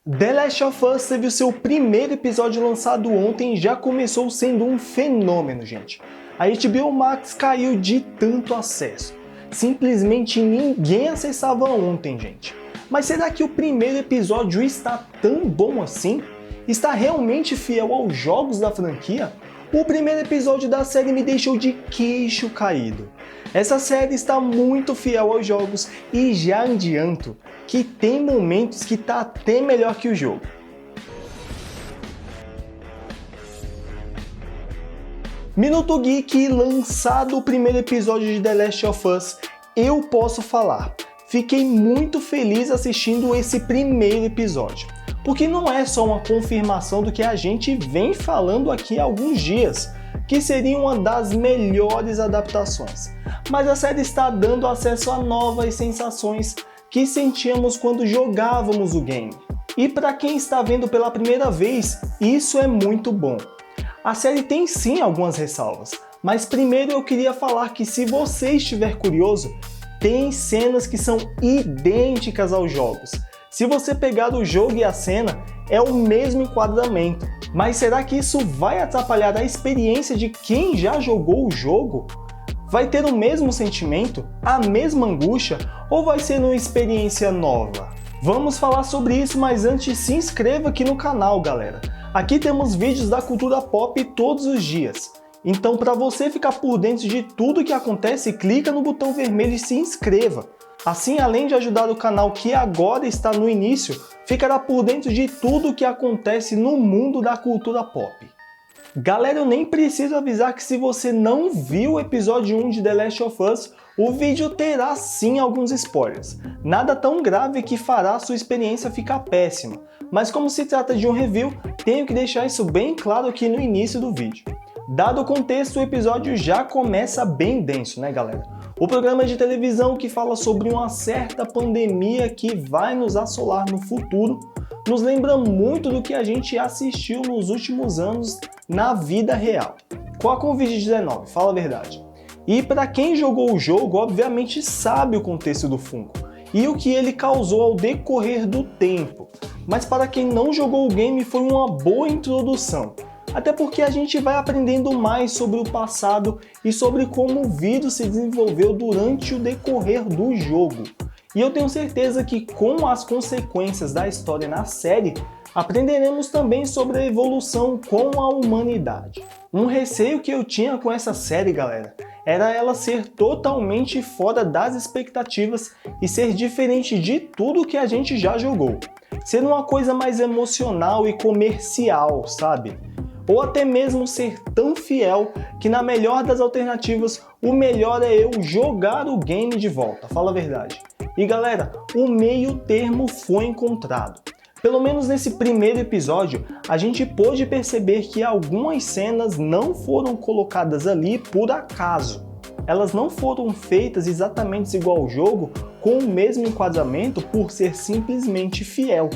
The Last of Us teve o seu primeiro episódio lançado ontem e já começou sendo um fenômeno, gente. A HBO Max caiu de tanto acesso. Simplesmente ninguém acessava ontem, gente. Mas será que o primeiro episódio está tão bom assim? Está realmente fiel aos jogos da franquia? O primeiro episódio da série me deixou de queixo caído. Essa série está muito fiel aos jogos e já adianto que tem momentos que tá até melhor que o jogo. Minuto Geek, lançado o primeiro episódio de The Last of Us, eu posso falar. Fiquei muito feliz assistindo esse primeiro episódio, porque não é só uma confirmação do que a gente vem falando aqui há alguns dias, que seria uma das melhores adaptações, mas a série está dando acesso a novas sensações que sentíamos quando jogávamos o game. E para quem está vendo pela primeira vez, isso é muito bom. A série tem sim algumas ressalvas, mas primeiro eu queria falar que se você estiver curioso, tem cenas que são idênticas aos jogos. Se você pegar o jogo e a cena, é o mesmo enquadramento. Mas será que isso vai atrapalhar a experiência de quem já jogou o jogo? Vai ter o mesmo sentimento, a mesma angústia, ou vai ser uma experiência nova? Vamos falar sobre isso, mas antes se inscreva aqui no canal, galera. Aqui temos vídeos da cultura pop todos os dias. Então, para você ficar por dentro de tudo que acontece, clica no botão vermelho e se inscreva. Assim, além de ajudar o canal que agora está no início, ficará por dentro de tudo o que acontece no mundo da cultura pop. Galera, eu nem preciso avisar que se você não viu o episódio 1 de The Last of Us, o vídeo terá sim alguns spoilers. Nada tão grave que fará sua experiência ficar péssima, mas como se trata de um review, tenho que deixar isso bem claro aqui no início do vídeo. Dado o contexto, o episódio já começa bem denso, né, galera? O programa de televisão que fala sobre uma certa pandemia que vai nos assolar no futuro nos lembra muito do que a gente assistiu nos últimos anos na vida real. Com a Covid-19, fala a verdade. E para quem jogou o jogo, obviamente sabe o contexto do fungo e o que ele causou ao decorrer do tempo. Mas para quem não jogou o game, foi uma boa introdução. Até porque a gente vai aprendendo mais sobre o passado e sobre como o vírus se desenvolveu durante o decorrer do jogo. E eu tenho certeza que com as consequências da história na série, aprenderemos também sobre a evolução com a humanidade. Um receio que eu tinha com essa série, galera, era ela ser totalmente fora das expectativas e ser diferente de tudo que a gente já jogou. Ser uma coisa mais emocional e comercial, sabe? Ou até mesmo ser tão fiel que na melhor das alternativas, o melhor é eu jogar o game de volta, fala a verdade. E galera, o meio termo foi encontrado. Pelo menos nesse primeiro episódio, a gente pôde perceber que algumas cenas não foram colocadas ali por acaso. Elas não foram feitas exatamente igual ao jogo, com o mesmo enquadramento por ser simplesmente fiel.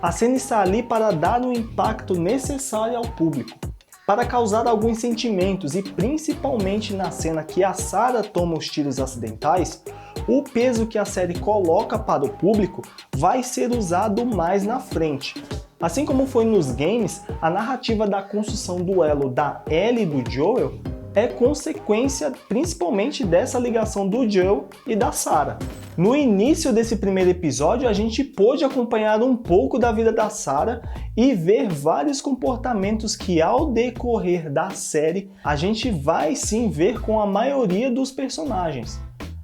A cena está ali para dar o impacto necessário ao público, para causar alguns sentimentos e principalmente na cena que a Sarah toma os tiros acidentais, o peso que a série coloca para o público vai ser usado mais na frente. Assim como foi nos games, a narrativa da construção do elo da Ellie e do Joel é consequência principalmente dessa ligação do Joel e da Sarah. No início desse primeiro episódio, a gente pôde acompanhar um pouco da vida da Sarah e ver vários comportamentos que ao decorrer da série, a gente vai sim ver com a maioria dos personagens.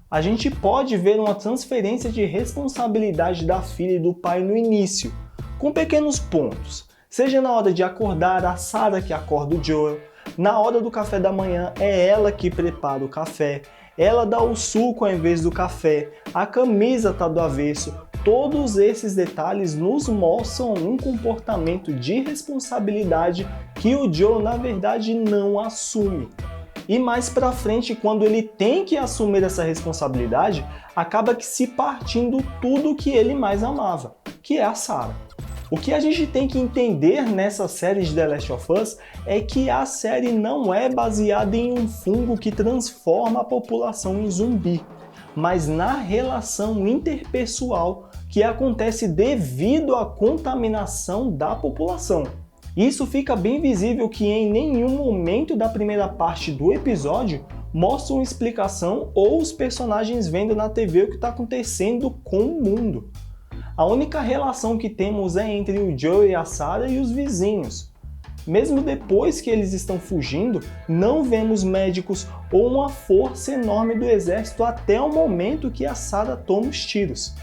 A gente pode ver uma transferência de responsabilidade da filha e do pai no início, com pequenos pontos. Seja na hora de acordar, a Sarah que acorda o Joel, na hora do café da manhã é ela que prepara o café, ela dá o suco ao invés do café, a camisa está do avesso. Todos esses detalhes nos mostram um comportamento de responsabilidade que o Joel na verdade não assume. E mais pra frente, quando ele tem que assumir essa responsabilidade, acaba que se partindo tudo que ele mais amava, que é a Sarah. O que a gente tem que entender nessa série de The Last of Us é que a série não é baseada em um fungo que transforma a população em zumbi, mas na relação interpessoal que acontece devido à contaminação da população. Isso fica bem visível que em nenhum momento da primeira parte do episódio mostra uma explicação ou os personagens vendo na TV o que está acontecendo com o mundo. A única relação que temos é entre o Joel e a Sarah e os vizinhos. Mesmo depois que eles estão fugindo, não vemos médicos ou uma força enorme do exército até o momento que a Sarah toma os tiros.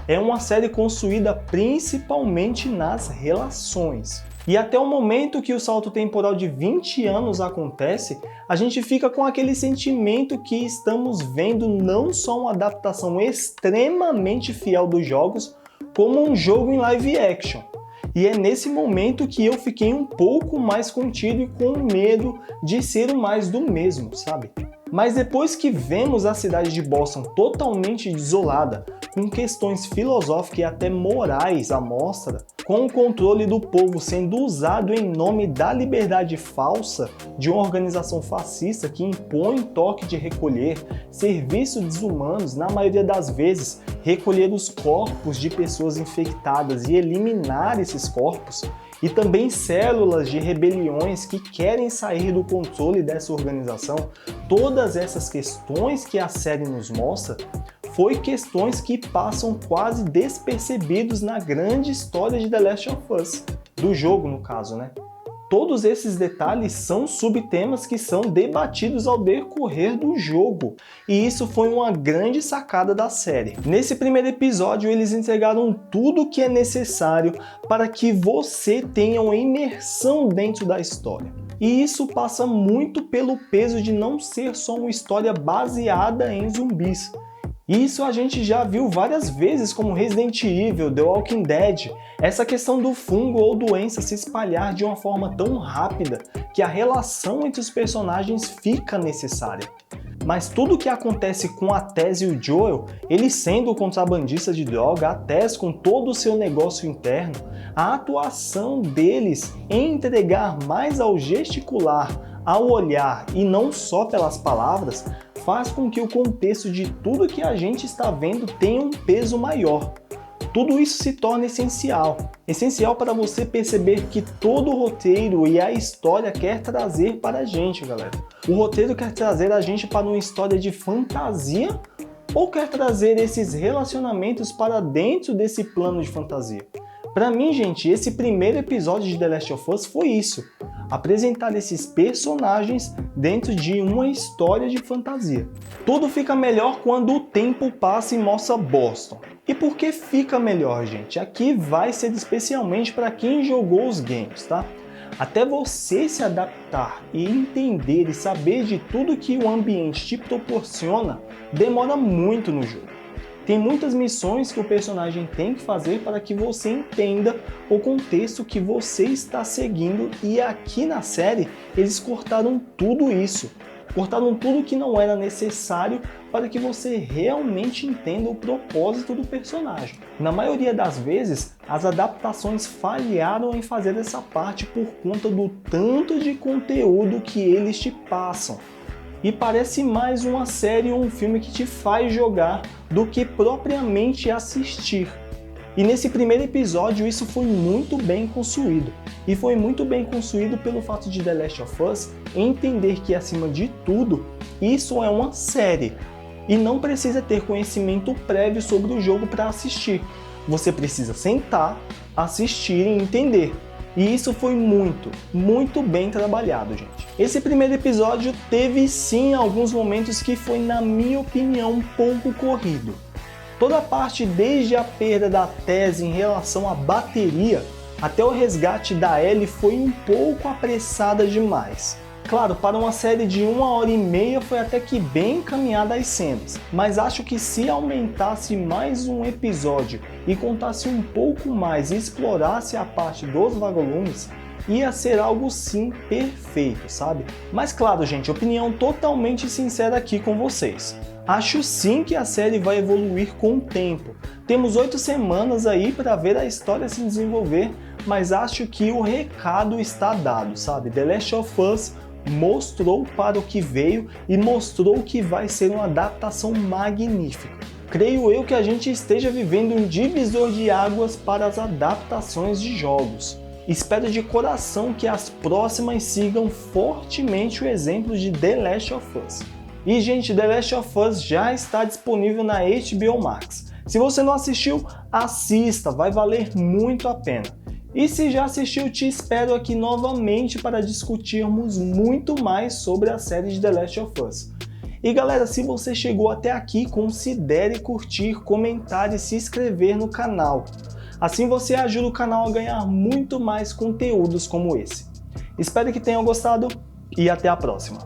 É uma série construída principalmente nas relações. E até o momento que o salto temporal de 20 anos acontece, a gente fica com aquele sentimento que estamos vendo não só uma adaptação extremamente fiel dos jogos, como um jogo em live action. E é nesse momento que eu fiquei um pouco mais contido e com medo de ser o mais do mesmo, sabe? Mas depois que vemos a cidade de Boston totalmente isolada, com questões filosóficas e até morais à mostra, com o controle do povo sendo usado em nome da liberdade falsa de uma organização fascista que impõe toque de recolher, serviços desumanos, na maioria das vezes, recolher os corpos de pessoas infectadas e eliminar esses corpos, e também células de rebeliões que querem sair do controle dessa organização, todas essas questões que a série nos mostra, foi questões que passam quase despercebidos na grande história de The Last of Us, do jogo no caso, né? Todos esses detalhes são subtemas que são debatidos ao decorrer do jogo, e isso foi uma grande sacada da série. Nesse primeiro episódio, eles entregaram tudo o que é necessário para que você tenha uma imersão dentro da história. E isso passa muito pelo peso de não ser só uma história baseada em zumbis. Isso a gente já viu várias vezes como Resident Evil, The Walking Dead, essa questão do fungo ou doença se espalhar de uma forma tão rápida que a relação entre os personagens fica necessária. Mas tudo o que acontece com a Tess e o Joel, eles sendo contrabandistas de droga, a Tess com todo o seu negócio interno, a atuação deles em entregar mais ao gesticular, ao olhar e não só pelas palavras, faz com que o contexto de tudo que a gente está vendo tenha um peso maior. Tudo isso se torna essencial. Essencial para você perceber que todo o roteiro e a história quer trazer para a gente, galera. O roteiro quer trazer a gente para uma história de fantasia ou quer trazer esses relacionamentos para dentro desse plano de fantasia? Para mim, gente, esse primeiro episódio de The Last of Us foi isso. Apresentar esses personagens dentro de uma história de fantasia. Tudo fica melhor quando o tempo passa e mostra Boston. E por que fica melhor, gente? Aqui vai ser especialmente para quem jogou os games, tá? Até você se adaptar e entender e saber de tudo que o ambiente te proporciona, demora muito no jogo. Tem muitas missões que o personagem tem que fazer para que você entenda o contexto que você está seguindo, e aqui na série eles cortaram tudo isso. Cortaram tudo que não era necessário para que você realmente entenda o propósito do personagem. Na maioria das vezes, as adaptações falharam em fazer essa parte por conta do tanto de conteúdo que eles te passam. E parece mais uma série ou um filme que te faz jogar do que propriamente assistir. E nesse primeiro episódio isso foi muito bem construído. E foi muito bem construído pelo fato de The Last of Us entender que, acima de tudo, isso é uma série. E não precisa ter conhecimento prévio sobre o jogo para assistir. Você precisa sentar, assistir e entender. E isso foi muito bem trabalhado, gente. Esse primeiro episódio teve sim alguns momentos que foi, na minha opinião, um pouco corrido. Toda a parte desde a perda da Tess em relação à bateria até o resgate da Ellie foi um pouco apressada demais. Claro, para uma série de 1h30 foi até que bem encaminhada as cenas, mas acho que se aumentasse mais um episódio e contasse um pouco mais e explorasse a parte dos vagalumes, ia ser algo sim perfeito, sabe? Mas claro, gente, opinião totalmente sincera aqui com vocês. Acho sim que a série vai evoluir com o tempo. Temos 8 semanas aí para ver a história se desenvolver, mas acho que o recado está dado, sabe? The Last of Us mostrou para o que veio e mostrou que vai ser uma adaptação magnífica. creio eu que a gente esteja vivendo um divisor de águas para as adaptações de jogos. Espero de coração que as próximas sigam fortemente o exemplo de The Last of Us. E gente, The Last of Us já está disponível na HBO Max. Se você não assistiu, assista, vai valer muito a pena. E se já assistiu, te espero aqui novamente para discutirmos muito mais sobre a série de The Last of Us. E galera, se você chegou até aqui, considere curtir, comentar e se inscrever no canal. Assim você ajuda o canal a ganhar muito mais conteúdos como esse. Espero que tenham gostado e até a próxima!